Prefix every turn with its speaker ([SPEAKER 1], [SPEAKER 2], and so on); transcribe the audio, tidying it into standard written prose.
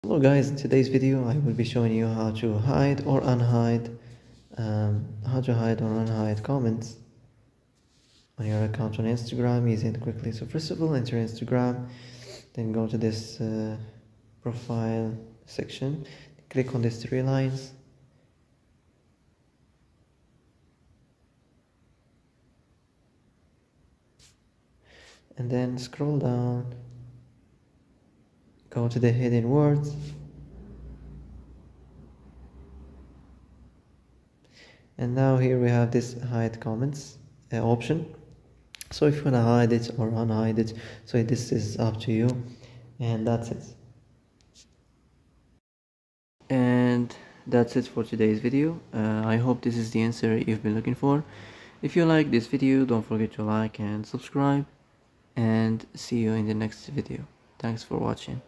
[SPEAKER 1] Hello guys, in today's video I will be showing you how to hide or unhide comments on your account on Instagram, easy and quickly. So first of all, enter Instagram, then go to this profile section, click on these three lines, and then scroll down, go to the hidden words, and now here we have this hide comments option. So if you want to hide it or unhide it, so this is up to you, and that's it. And that's it for today's video. I hope this is the answer you've been looking for. If you like this video, don't forget to like and subscribe, and see you in the next video. Thanks for watching.